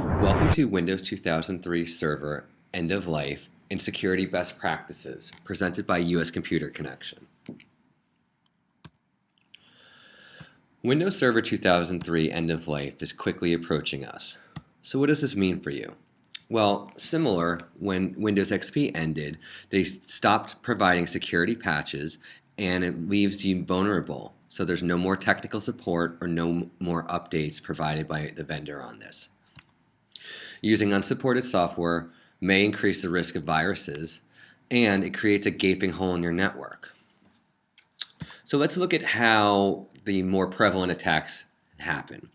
Welcome to Windows 2003 Server End of Life and Security Best Practices, presented by US Computer Connection. Windows Server 2003 End of Life is quickly approaching us. So what does this mean for you? Well, similar, when Windows XP ended, they stopped providing security patches and it leaves you vulnerable. So there's no more technical support or no more updates provided by the vendor on this. Using unsupported software may increase the risk of viruses, and it creates a gaping hole in your network. So let's look at how the more prevalent attacks happen.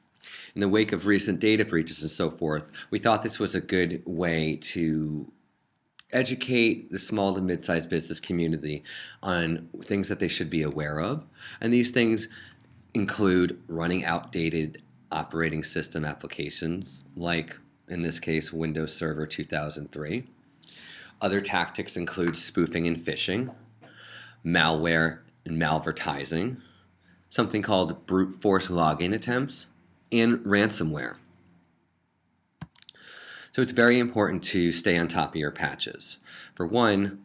In the wake of recent data breaches and so forth, we thought this was a good way to educate the small to mid-sized business community on things that they should be aware of. And these things include running outdated operating system applications, like in this case Windows Server 2003. Other tactics include spoofing and phishing, malware and malvertising, something called brute force login attempts, and ransomware. So it's very important to stay on top of your patches. For one,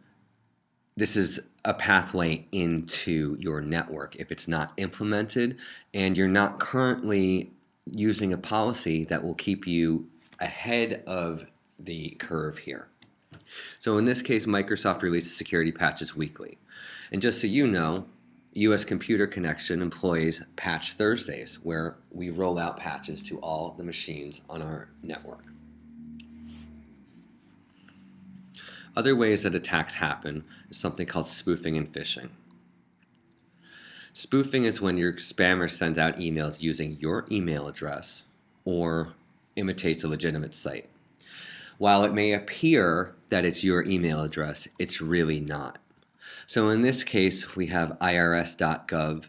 this is a pathway into your network if it's not implemented and you're not currently using a policy that will keep you ahead of the curve here. So in this case, Microsoft releases security patches weekly. And just so you know, US Computer Connection employs Patch Thursdays, where we roll out patches to all the machines on our network. Other ways that attacks happen is something called spoofing and phishing. Spoofing is when your spammer sends out emails using your email address or imitates a legitimate site. While it may appear that it's your email address, it's really not. So in this case, we have irs.gov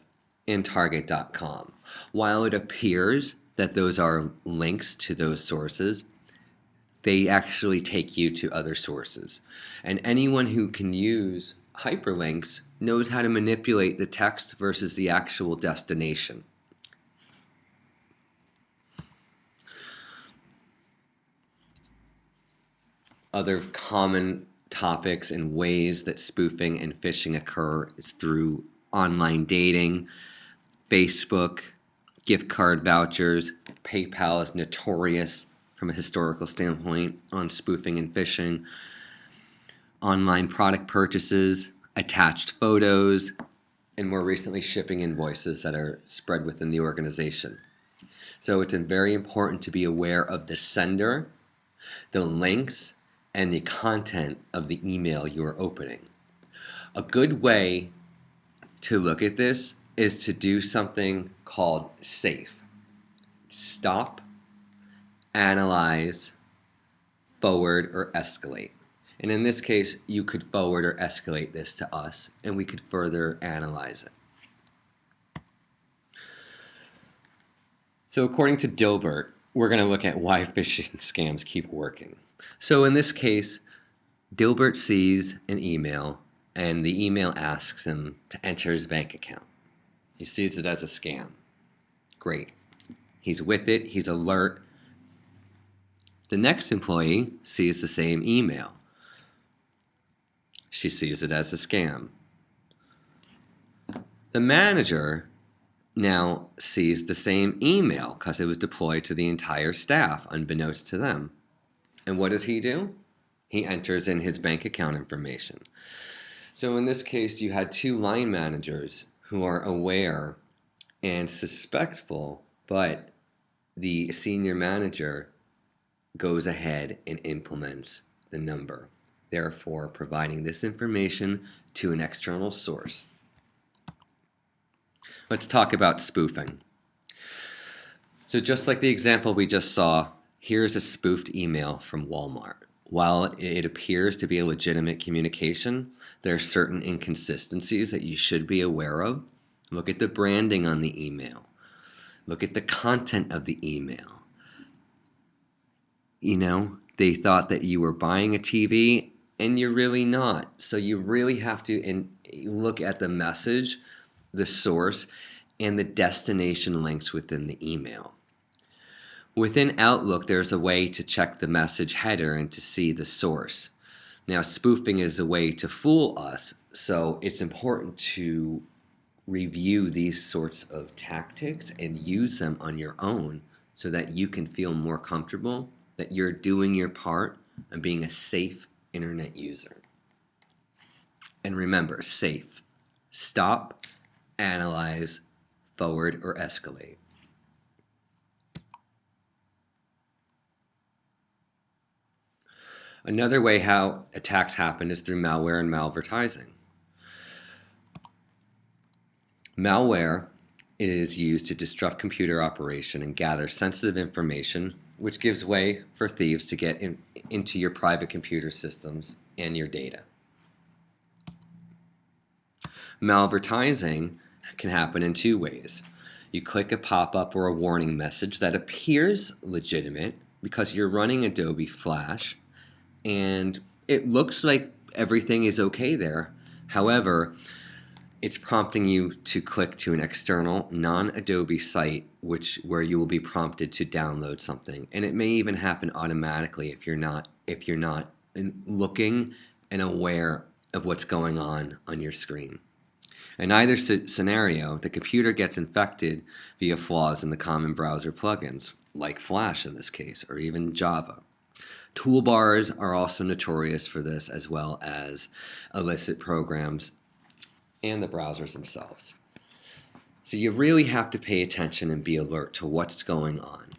and target.com. While it appears that those are links to those sources, they actually take you to other sources. And anyone who can use hyperlinks knows how to manipulate the text versus the actual destination. Other common topics and ways that spoofing and phishing occur is through online dating, Facebook, gift card vouchers. PayPal is notorious from a historical standpoint on spoofing and phishing. Online product purchases, attached photos, and more recently shipping invoices that are spread within the organization. So it's very important to be aware of the sender, the links, and the content of the email you're opening. A good way to look at this is to do something called SAFE. Stop, analyze, forward, or escalate. And in this case, you could forward or escalate this to us, and we could further analyze it. So according to Dilbert, we're going to look at why phishing scams keep working. So in this case, Dilbert sees an email, and the email asks him to enter his bank account. He sees it as a scam. Great. He's with it. He's alert. The next employee sees the same email. She sees it as a scam. The manager now sees the same email because it was deployed to the entire staff, unbeknownst to them. And what does he do? He enters in his bank account information. So in this case, you had two line managers who are aware and suspectful, but the senior manager goes ahead and implements the number, therefore providing this information to an external source. Let's talk about spoofing. So just like the example we just saw, here's a spoofed email from Walmart. While it appears to be a legitimate communication, there are certain inconsistencies that you should be aware of. Look at the branding on the email. Look at the content of the email. You know, they thought that you were buying a TV and you're really not. So you really have to look at the message, the source, and the destination links within the email. Within Outlook, there's a way to check the message header and to see the source. Now, spoofing is a way to fool us, so it's important to review these sorts of tactics and use them on your own so that you can feel more comfortable that you're doing your part and being a safe internet user. And remember, safe. Stop, analyze, forward, or escalate. Another way how attacks happen is through malware and malvertising. Malware is used to disrupt computer operation and gather sensitive information, which gives way for thieves to get into your private computer systems and your data. Malvertising can happen in two ways. You click a pop-up or a warning message that appears legitimate because you're running Adobe Flash and it looks like everything is okay there. However, it's prompting you to click to an external non-Adobe site where you will be prompted to download something. And it may even happen automatically if you're not looking and aware of what's going on your screen. In either scenario, the computer gets infected via flaws in the common browser plugins, like Flash in this case, or even Java. Toolbars are also notorious for this, as well as illicit programs and the browsers themselves. So you really have to pay attention and be alert to what's going on.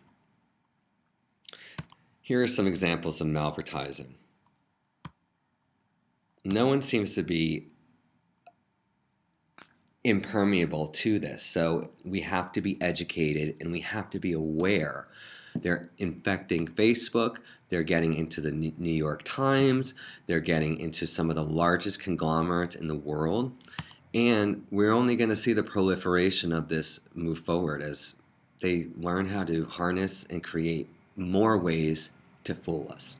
Here are some examples of malvertising. No one seems to be impermeable to this, so we have to be educated and we have to be aware. They're infecting Facebook, they're getting into the New York Times, they're getting into some of the largest conglomerates in the world, and we're only going to see the proliferation of this move forward as they learn how to harness and create more ways to fool us.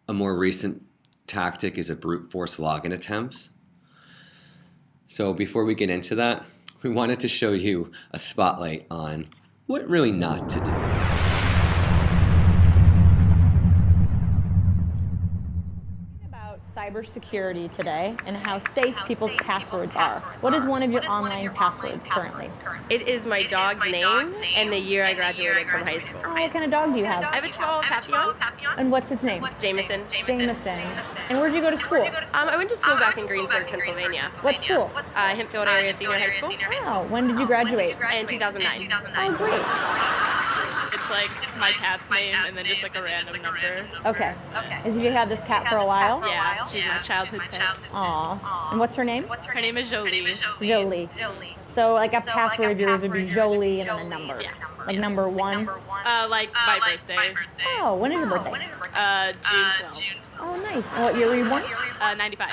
A more recent tactic is a brute force login attempts. So before we get into that, we wanted to show you a spotlight on what really not to do. About cybersecurity today and how safe people's passwords are. What is one of your online passwords currently? It is my dog's name and the year I graduated from high school. Oh, what kind of dog do you have? I have a Chihuahua Papillon. And what's its name? Jameson. Jameson. And where'd you go to school? I went to school back in Greensburg, Pennsylvania. What school? Hempfield Area Senior High School. Oh, when did you graduate? In 2009. Oh, great. It's like my cat's name and then just like a random number. Okay. Have you had this cat for a while? Yeah, she's my childhood pet. Aw. And what's her name? Her name is Jolie. Jolie. So like a password of yours would be Jolie and then a number. Yeah. Like number 1? Like my birthday. Oh, when is your birthday? June 12th. Oh, nice. And what year were you born? 95.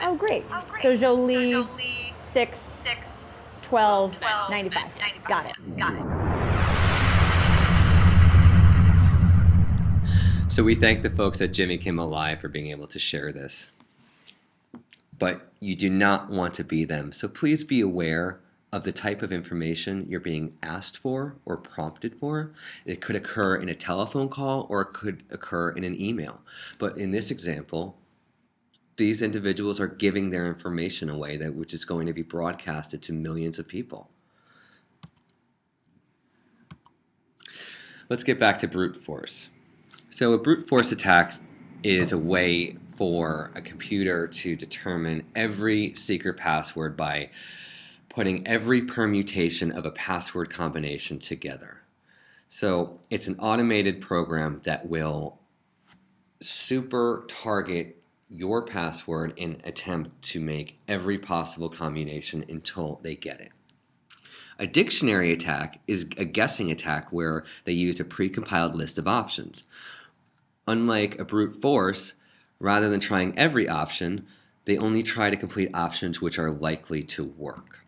Oh, great. So Jolie, 6, 12, 95. Got it. So we thank the folks at Jimmy Kimmel Live for being able to share this. But you do not want to be them, so please be aware of the type of information you're being asked for or prompted for. It could occur in a telephone call or it could occur in an email. But in this example, these individuals are giving their information away which is going to be broadcasted to millions of people. Let's get back to brute force. So a brute force attack is a way for a computer to determine every secret password by putting every permutation of a password combination together. So it's an automated program that will super target your password and attempt to make every possible combination until they get it. A dictionary attack is a guessing attack where they use a precompiled list of options. Unlike a brute force, rather than trying every option, they only try to complete options which are likely to work.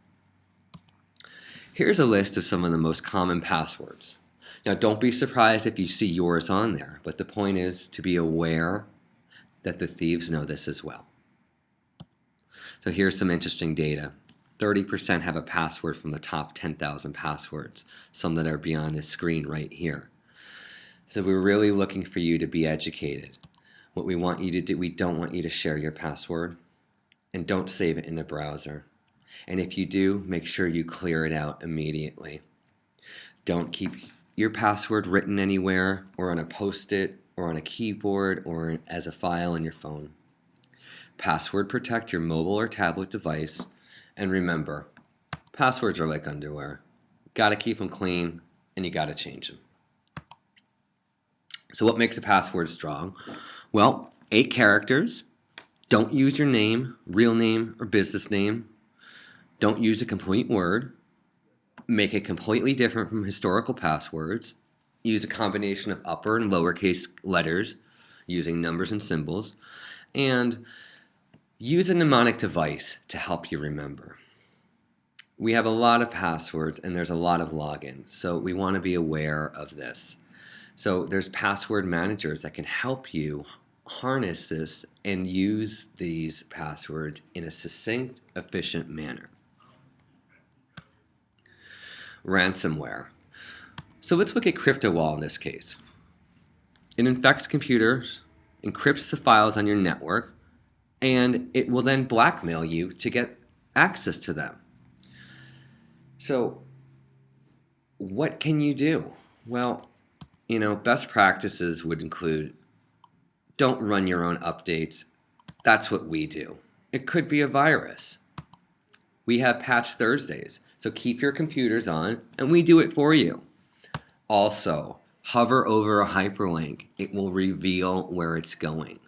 Here's a list of some of the most common passwords. Now, don't be surprised if you see yours on there, but the point is to be aware that the thieves know this as well. So here's some interesting data. 30% have a password from the top 10,000 passwords, some that are beyond the screen right here. So we're really looking for you to be educated. What we want you to do, we don't want you to share your password, and don't save it in the browser. And if you do, make sure you clear it out immediately. Don't keep your password written anywhere or on a post-it or on a keyboard or as a file on your phone. Password protect your mobile or tablet device. And remember, passwords are like underwear. Gotta keep them clean and you gotta change them. So what makes a password strong? Well, 8 characters. Don't use your name, real name, or business name. Don't use a complete word. Make it completely different from historical passwords. Use a combination of upper and lowercase letters using numbers and symbols. And use a mnemonic device to help you remember. We have a lot of passwords and there's a lot of logins, so we want to be aware of this. So there's password managers that can help you harness this and use these passwords in a succinct, efficient manner. Ransomware. So let's look at CryptoWall in this case. It infects computers, encrypts the files on your network, and it will then blackmail you to get access to them. So what can you do? Well, best practices would include don't run your own updates. That's what we do. It could be a virus. We have Patch Thursdays, so keep your computers on and we do it for you. Also, hover over a hyperlink. It will reveal where it's going.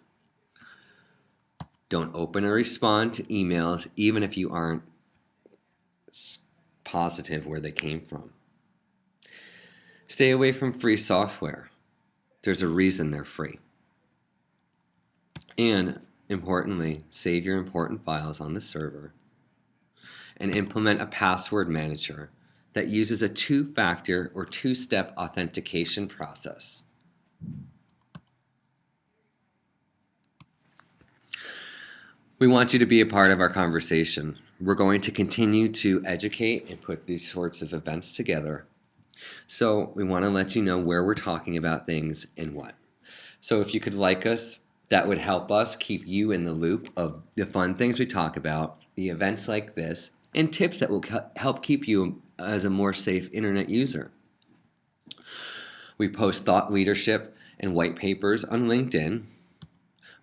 Don't open or respond to emails even if you aren't positive where they came from. Stay away from free software. There's a reason they're free. And importantly, save your important files on the server and implement a password manager that uses a 2-factor or 2-step authentication process. We want you to be a part of our conversation. We're going to continue to educate and put these sorts of events together. So we want to let you know where we're talking about things and what. So if you could like us, that would help us keep you in the loop of the fun things we talk about, the events like this, and tips that will help keep you as a more safe internet user. We post thought leadership and white papers on LinkedIn.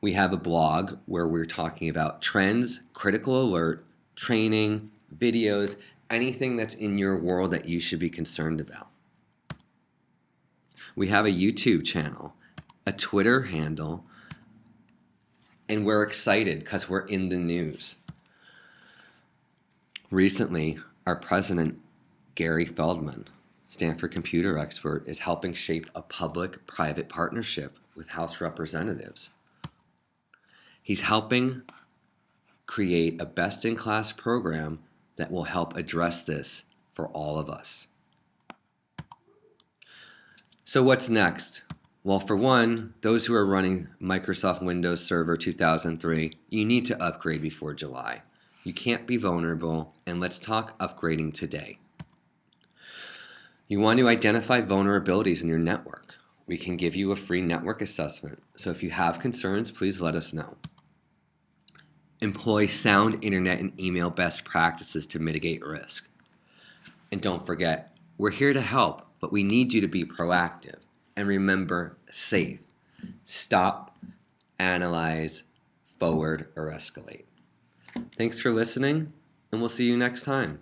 We have a blog where we're talking about trends, critical alert, training, videos, anything that's in your world that you should be concerned about. We have a YouTube channel, a Twitter handle, and we're excited because we're in the news. Recently, our president, Gary Feldman, Stanford computer expert, is helping shape a public-private partnership with House representatives. He's helping create a best-in-class program that will help address this for all of us. So what's next? Well, for one, those who are running Microsoft Windows Server 2003, you need to upgrade before July. You can't be vulnerable, and let's talk upgrading today. You want to identify vulnerabilities in your network. We can give you a free network assessment, so if you have concerns, please let us know. Employ sound internet and email best practices to mitigate risk. And don't forget, we're here to help, but we need you to be proactive. And remember, safe. Stop, analyze, forward, or escalate. Thanks for listening, and we'll see you next time.